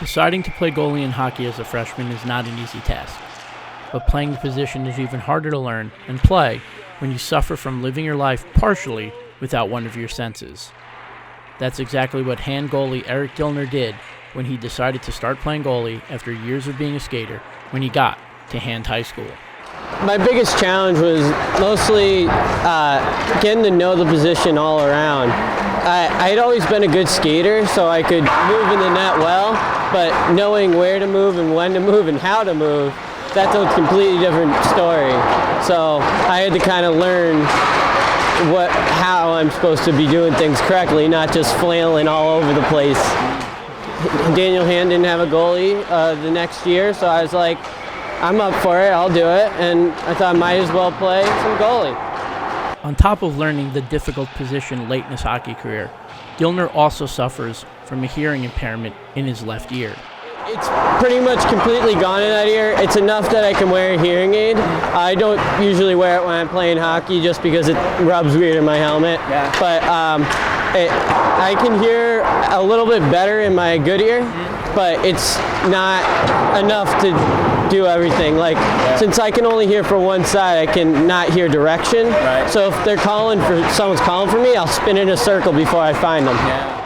Deciding to play goalie in hockey as a freshman is not an easy task, but playing the position is even harder to learn and play when you suffer from living your life partially without one of your senses. That's exactly what hand goalie Eric Dillner did when he decided to start playing goalie after years of being a skater when he got to Hand High School. My biggest challenge was mostly getting to know the position all around. I had always been a good skater, so I could move in the net well, but knowing where to move and when to move and how to move, that's a completely different story. So I had to kind of learn how I'm supposed to be doing things correctly, not just flailing all over the place. Daniel Hand didn't have a goalie the next year, so I was like, I'm up for it, I'll do it, and I thought I might as well play some goalie. On top of learning the difficult position late in his hockey career, Dillner also suffers from a hearing impairment in his left ear. It's pretty much completely gone in that ear. It's enough that I can wear a hearing aid. I don't usually wear it when I'm playing hockey just because it rubs weird in my helmet. Yeah. But I can hear a little bit better in my good ear, but it's not enough to do everything. Since I can only hear from one side, I can not hear direction. Right. So if someone's calling for me, I'll spin in a circle before I find them. Yeah.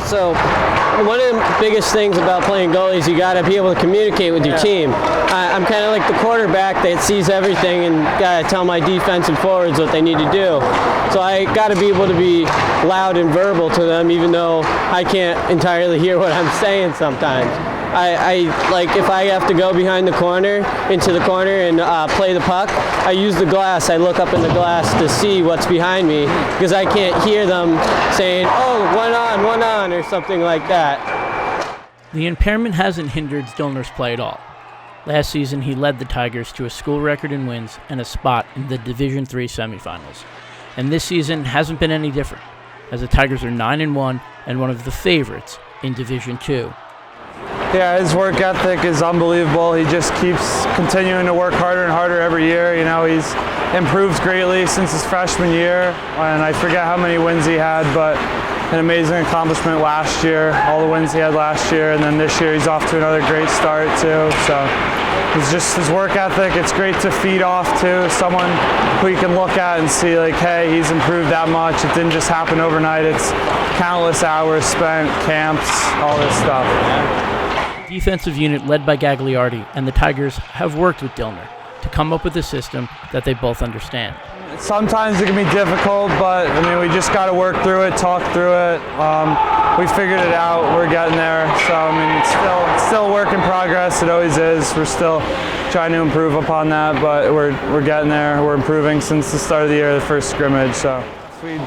So one of the biggest things about playing goalie is you got to be able to communicate with your team. I'm kind of like the quarterback that sees everything and got to tell my defense and forwards what they need to do. So I got to be able to be loud and verbal to them, even though I can't entirely hear what I'm saying sometimes. If I have to go behind the corner, into the corner and play the puck, I use the glass. I look up in the glass to see what's behind me because I can't hear them saying, oh, one on, or something like that. The impairment hasn't hindered Dillner's play at all. Last season, he led the Tigers to a school record in wins and a spot in the Division III semifinals. And this season hasn't been any different, as the Tigers are 9-1 and one of the favorites in Division II. Yeah, his work ethic is unbelievable. He just keeps continuing to work harder and harder every year. You know, he's improved greatly since his freshman year, and I forget how many wins he had, but an amazing accomplishment last year, all the wins he had last year, and then this year he's off to another great start too. So it's just his work ethic. It's great to feed off to someone who you can look at and see like, hey, he's improved that much. It didn't just happen overnight. It's countless hours spent, camps, all this stuff. Defensive unit led by Gagliardi and the Tigers have worked with Dillner to come up with a system that they both understand. Sometimes it can be difficult, but I mean, we just got to work through it, talk through it. We figured it out. We're getting there. So I mean, it's still a work in progress. It always is. We're still trying to improve upon that, but we're getting there. We're improving since the start of the year, the first scrimmage. So we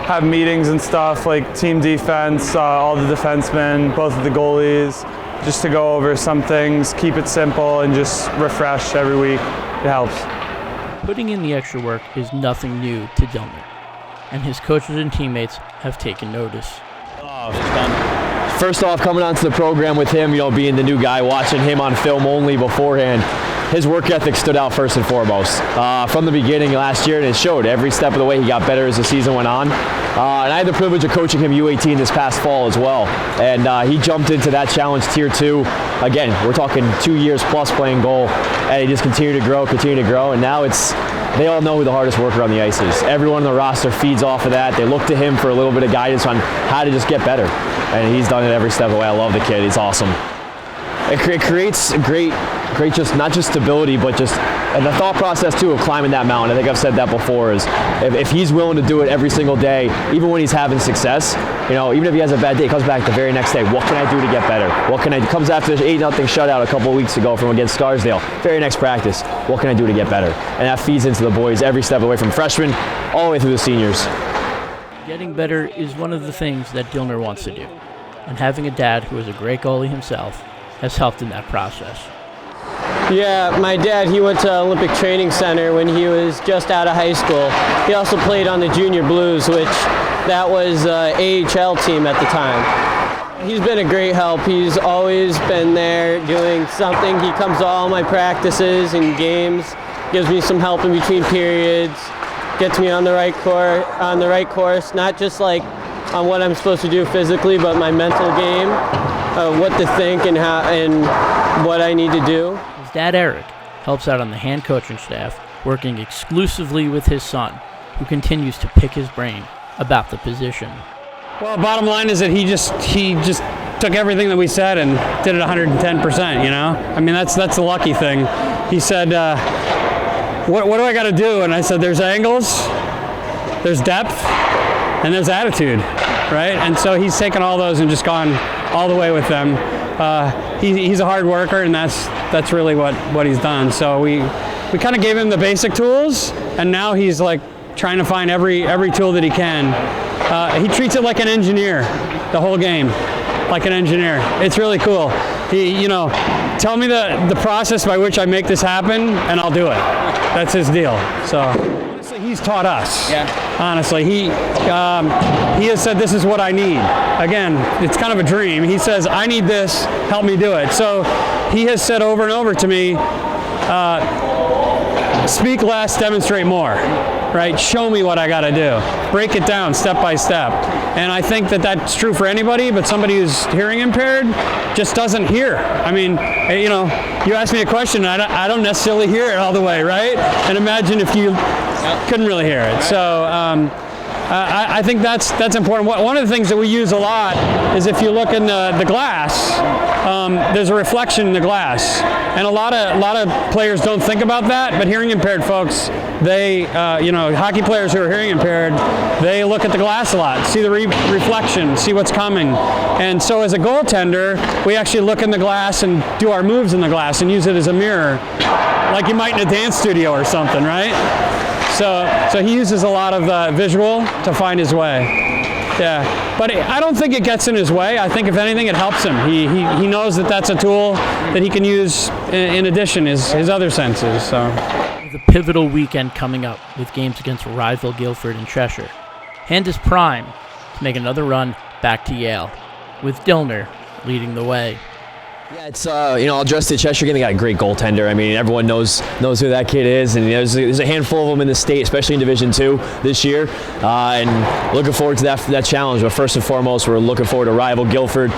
have meetings and stuff like team defense, all the defensemen, both of the goalies, just to go over some things, keep it simple, and just refresh every week. It helps. Putting in the extra work is nothing new to Dillner, and his coaches and teammates have taken notice. First off, coming onto the program with him, being the new guy, watching him on film only beforehand, his work ethic stood out first and foremost. From the beginning last year, and it showed every step of the way. He got better as the season went on. And I had the privilege of coaching him U18 this past fall as well. And he jumped into that challenge, Tier 2. Again, we're talking 2 years plus playing goal, and he just continued to grow, and now they all know who the hardest worker on the ice is. Everyone on the roster feeds off of that. They look to him for a little bit of guidance on how to just get better. And he's done it every step of the way. I love the kid. He's awesome. It creates great just not just stability, but just and the thought process too of climbing that mountain. I think I've said that before, is if he's willing to do it every single day, even when he's having success, even if he has a bad day, he comes back the very next day. What can I do to get better? Comes after the 8-0 shutout a couple of weeks ago from against Scarsdale. Very next practice, what can I do to get better? And that feeds into the boys every step away from freshmen all the way through the seniors. Getting better is one of the things that Dillner wants to do, and having a dad who is a great goalie himself has helped in that process. Yeah, my dad, he went to Olympic Training Center when he was just out of high school. He also played on the Junior Blues, which that was AHL team at the time. He's been a great help. He's always been there doing something. He comes to all my practices and games, gives me some help in between periods. gets me on the right course, not just like on what I'm supposed to do physically, but my mental game, what to think and how and what I need to do. His dad, Eric, helps out on the hand coaching staff, working exclusively with his son, who continues to pick his brain about the position. Well, bottom line is that he just took everything that we said and did it 110%, you know? I mean, that's the lucky thing. He said, what do I got to do? And I said, there's angles, there's depth, and there's attitude, right? And so he's taken all those and just gone all the way with them. He's a hard worker, and that's really what he's done. So we kind of gave him the basic tools, and now he's like trying to find every tool that he can. He treats it like an engineer, the whole game, like an engineer. It's really cool. He, tell me the process by which I make this happen, and I'll do it. That's his deal. So honestly, he's taught us. Yeah. Honestly, he has said, this is what I need. Again, it's kind of a dream. He says, I need this, help me do it. So he has said over and over to me, speak less, demonstrate more. Right? Show me what I got to do. Break it down step by step. And I think that that's true for anybody, but somebody who's hearing impaired just doesn't hear. I mean, you ask me a question, and I don't necessarily hear it all the way, right? And imagine if you couldn't really hear it. So I think that's important. One of the things that we use a lot is if you look in the glass, there's a reflection in the glass. And a lot of players don't think about that, but hearing impaired folks, they, hockey players who are hearing impaired, they look at the glass a lot, see the reflection, see what's coming. And so as a goaltender, we actually look in the glass and do our moves in the glass and use it as a mirror, like you might in a dance studio or something, right? So he uses a lot of visual to find his way. Yeah, but I don't think it gets in his way. I think if anything, it helps him. He knows that that's a tool that he can use in addition his other senses. So. With a pivotal weekend coming up with games against rival Guilford and Cheshire, Hand is primed to make another run back to Yale, with Dillner leading the way. Yeah, it's I'll address the Cheshire game. They got a great goaltender. I mean, everyone knows who that kid is, and there's a handful of them in the state, especially in Division II this year. And looking forward to that challenge. But first and foremost, we're looking forward to rival Guilford.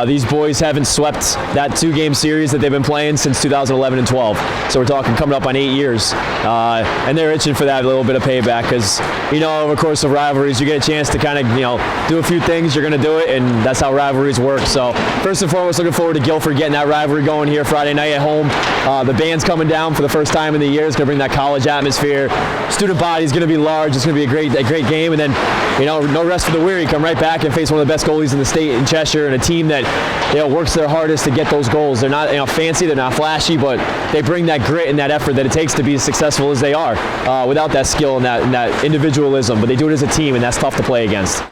These boys haven't swept that 2-game series that they've been playing since 2011 and 12. So we're talking coming up on 8 years, and they're itching for that little bit of payback because over the course of rivalries, you get a chance to kind of do a few things. You're going to do it, and that's how rivalries work. So first and foremost, looking forward to Guilford getting that rivalry going here Friday night at home. The band's coming down for the first time in the year. It's going to bring that college atmosphere. Student body is going to be large. It's going to be a great game. And then, no rest for the weary. Come right back and face one of the best goalies in the state in Cheshire, and a team that works their hardest to get those goals. They're not fancy, they're not flashy, but they bring that grit and that effort that it takes to be as successful as they are without that skill and that individualism. But they do it as a team, and that's tough to play against.